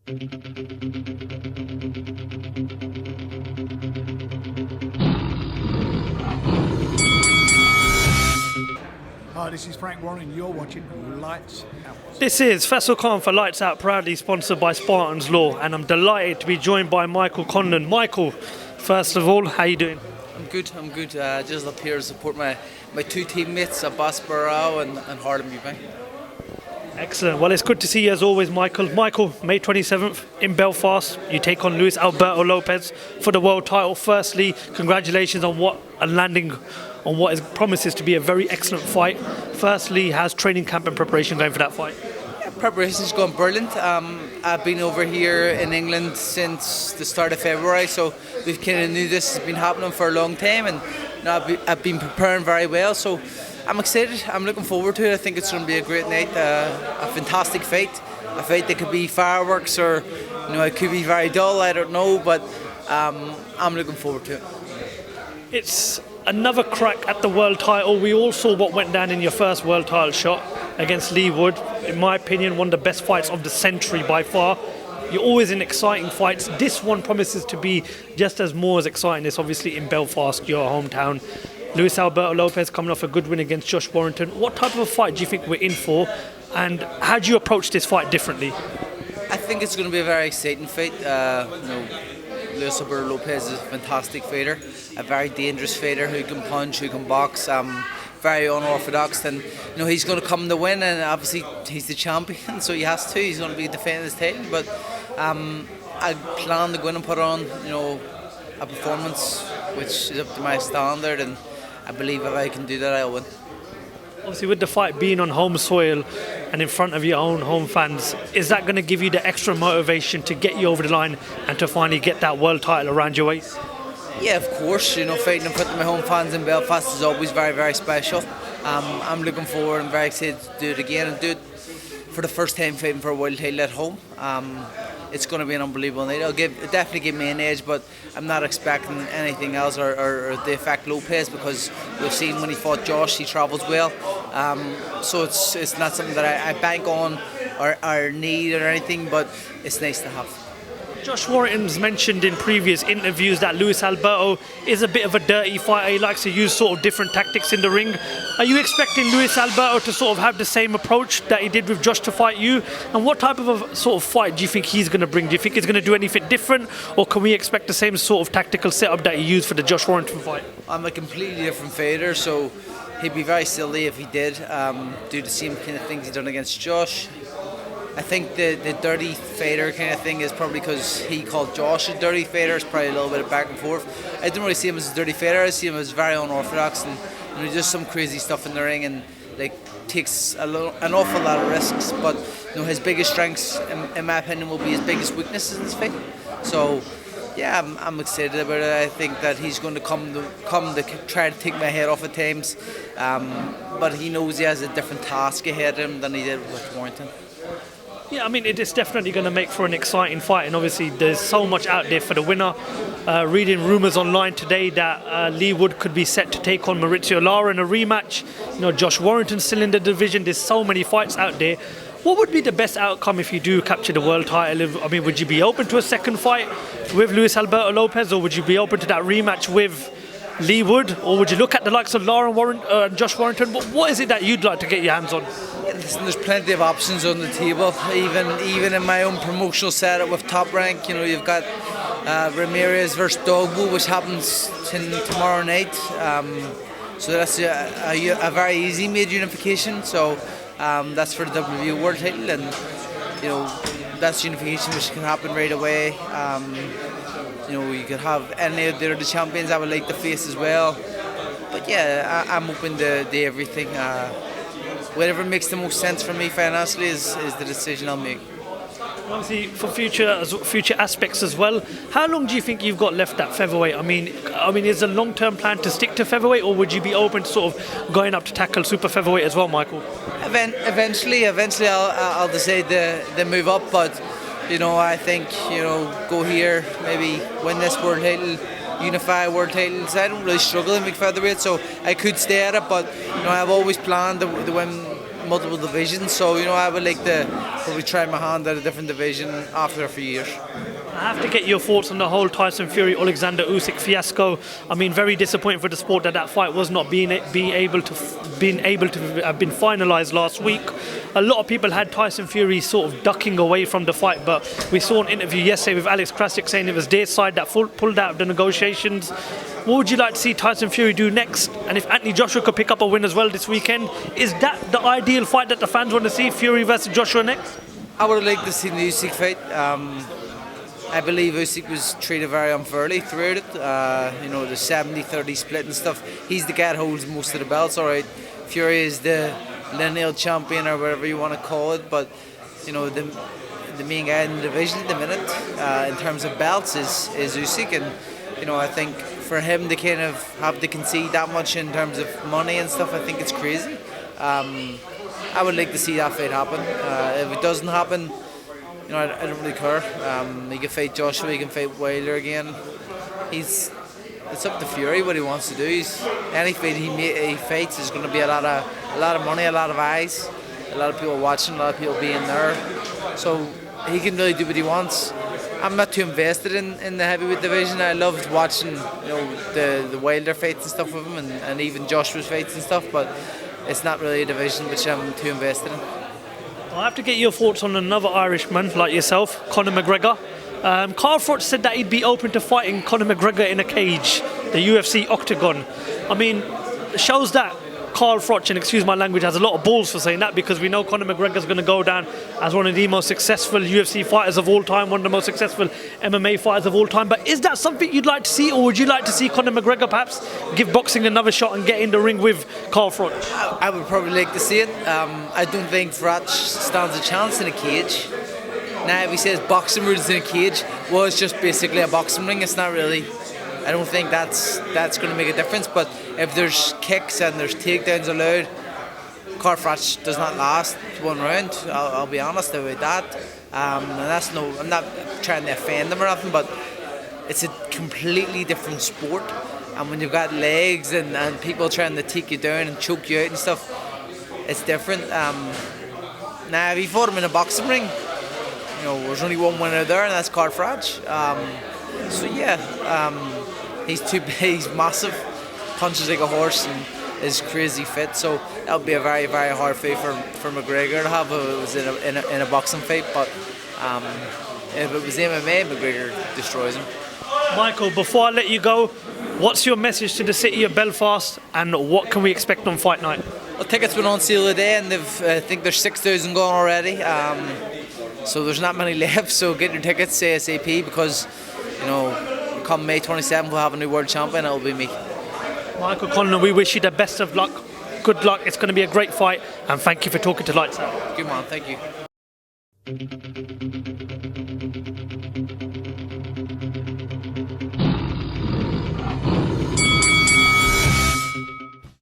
Hi, this is Frank Warren and you're watching Lights Out. This is Faisal Khan for Lights Out, proudly sponsored by Spartans Law, and I'm delighted to be joined by Michael Conlan. Michael, first of all, how you doing? I'm good. Just up here to support my two teammates, Barrow and Harlem Eubank. Excellent. Well, it's good to see you as always, Michael. Michael, May 27th in Belfast, you take on Luis Alberto Lopez for the world title. Firstly, congratulations on landing on what promises to be a very excellent fight. Firstly, how's training camp and preparation going for that fight? Yeah, preparation's gone brilliant. I've been over here in England since the start of February, so we've kind of knew this has been happening for a long time, and I've been preparing very well. So I'm excited. I'm looking forward to it. I think it's going to be a great night, a fantastic fight. A fight that could be fireworks, or it could be very dull. I don't know, but I'm looking forward to it. It's another crack at the world title. We all saw what went down in your first world title shot against Lee Wood. In my opinion, one of the best fights of the century by far. You're always in exciting fights. This one promises to be just as exciting. It's obviously in Belfast, your hometown. Luis Alberto Lopez coming off a good win against Josh Warrington. What type of a fight do you think we're in for? And how do you approach this fight differently? I think it's going to be a very exciting fight. Luis Alberto Lopez is a fantastic fighter, a very dangerous fighter who can punch, who can box, very unorthodox, and he's going to come to win, and obviously he's the champion, so he has to. He's going to be defending his title, but I plan to go in and put on a performance which is up to my standard, and I believe if I can do that, I'll win. Obviously, with the fight being on home soil and in front of your own home fans, is that going to give you the extra motivation to get you over the line and to finally get that world title around your waist? Yeah, of course. Fighting in front of my home fans in Belfast is always very, very special. I'm looking forward and very excited to do it again and do it for the first time fighting for a world title at home. It's going to be an unbelievable night. It'll definitely give me an edge, but I'm not expecting anything else or the effect Lopez, because we've seen when he fought Josh, he travels well. So it's not something that I bank on or need or anything, but it's nice to have. Josh Warrington's mentioned in previous interviews that Luis Alberto is a bit of a dirty fighter. He likes to use sort of different tactics in the ring. Are you expecting Luis Alberto to sort of have the same approach that he did with Josh to fight you? And what type of a sort of fight do you think he's going to bring? Do you think he's going to do anything different, or can we expect the same sort of tactical setup that he used for the Josh Warrington fight? I'm a completely different fighter, so he'd be very silly if he did do the same kind of things he done against Josh. I think the dirty fighter kind of thing is probably because he called Josh a dirty fighter. It's probably a little bit of back and forth. I don't really see him as a dirty fighter. I see him as very unorthodox and just some crazy stuff in the ring, and takes an awful lot of risks. But his biggest strengths, in my opinion, will be his biggest weaknesses in this fight. So yeah, I'm excited about it. I think that he's going to come to try to take my head off at times, but he knows he has a different task ahead of him than he did with Warrington. Yeah, I mean, it is definitely going to make for an exciting fight, and obviously there's so much out there for the winner. Reading rumours online today that Lee Wood could be set to take on Maurizio Lara in a rematch. Josh Warrington's still in the division. There's so many fights out there. What would be the best outcome if you do capture the world title? I mean, would you be open to a second fight with Luis Alberto Lopez, or would you be open to that rematch with Lee Wood, or would you look at the likes of Lara and Josh Warrington? What is it that you'd like to get your hands on? Listen, there's plenty of options on the table. Even in my own promotional setup with Top Rank, you've got Ramirez versus Dogbu, which happens tomorrow night. So that's a very easy made unification. So that's for the WBO World Title, and that's unification which can happen right away. You could have any of the other champions I would like to face as well. But yeah, I'm open to everything. Whatever makes the most sense for me financially is the decision I'll make. Obviously, for future aspects as well, how long do you think you've got left at featherweight? I mean, is a long-term plan to stick to featherweight, or would you be open to sort of going up to tackle super featherweight as well, Michael? Eventually, I'll decide to move up, but I think go here, maybe win this world title, unify world titles. I don't really struggle in big featherweight, so I could stay at it, but I've always planned to win multiple divisions, so I would like to probably try my hand at a different division after a few years. I have to get your thoughts on the whole Tyson Fury Alexander Usyk fiasco. I mean, very disappointing for the sport that fight was not being able to have been finalised last week. A lot of people had Tyson Fury sort of ducking away from the fight, but we saw an interview yesterday with Alex Krasik saying it was their side that pulled out of the negotiations. What would you like to see Tyson Fury do next? And if Anthony Joshua could pick up a win as well this weekend, is that the ideal fight that the fans want to see, Fury versus Joshua next? I would have liked to see the Usyk fight. I believe Usyk was treated very unfairly throughout it. The 70-30 split and stuff. He's the guy that holds most of the belts, all right. Fury is the lineal champion or whatever you want to call it, but the main guy in the division at the minute in terms of belts is Usyk, and I think for him to kind of have to concede that much in terms of money and stuff, I think it's crazy. I would like to see that fight happen. If it doesn't happen, I don't really care. He can fight Joshua, he can fight Wilder again. It's up to Fury what he wants to do. Any fight he fights is going to be a lot of money, a lot of eyes, a lot of people watching, a lot of people being there. So he can really do what he wants. I'm not too invested in the heavyweight division. I loved watching the Wilder fights and stuff with him, and even Joshua's fights and stuff, but it's not really a division which I'm too invested in. I have to get your thoughts on another Irishman like yourself, Conor McGregor. Carl Froch said that he'd be open to fighting Conor McGregor in a cage, the UFC octagon. I mean, shows that Carl Froch, and excuse my language, has a lot of balls for saying that, because we know Conor McGregor's going to go down as one of the most successful UFC fighters of all time, one of the most successful MMA fighters of all time. But is that something you'd like to see, or would you like to see Conor McGregor perhaps give boxing another shot and get in the ring with Carl Froch? I would probably like to see it. I don't think Froch stands a chance in a cage. Now, if he says boxing rules in a cage, well, it's just basically a boxing ring. It's not really. I don't think that's going to make a difference. But if there's kicks and there's takedowns allowed, Carl Froch does not last one round. I'll be honest about that. And I'm not trying to offend them or nothing, but it's a completely different sport. And when you've got legs and people trying to take you down and choke you out and stuff, it's different. Now, if you fought him in a boxing ring, there's only one winner there, and that's Carl Froch. He's too big, he's massive, punches like a horse, and is crazy fit. So that would be a very, very hard fight for McGregor to have if it was in a boxing fight. But if it was MMA, McGregor destroys him. Michael, before I let you go, what's your message to the city of Belfast, and what can we expect on fight night? Well, tickets went on sale today, and I think there's 6,000 going already. So there's not many left. So get your tickets ASAP, because come May 27th we'll have a new world champion. It'll be me. Michael Conlan, we wish you the best of luck. Good luck. It's going to be a great fight, and thank you for talking to Lights Out. Good man, thank you.